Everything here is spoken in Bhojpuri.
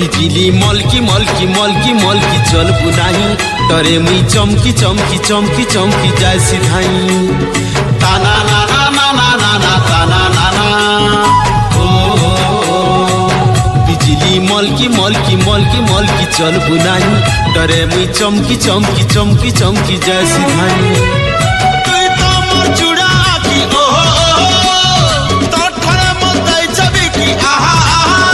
बिजली मलकी मलकी मलकी मलकी चल बुनाही डरे मुई चमकी चमकी चमकी चमकी जाय सिधाई ताना ना ना ना ना ना ना ताना ना ना ओ बिजली मलकी मलकी मलकी मलकी चल बुनाही डरे मुई चमकी चमकी चमकी चमकी जाय सिधाई तुई तो मोर चुड़ा की ओ तो ठरे मत जाई छबी की आहा आहा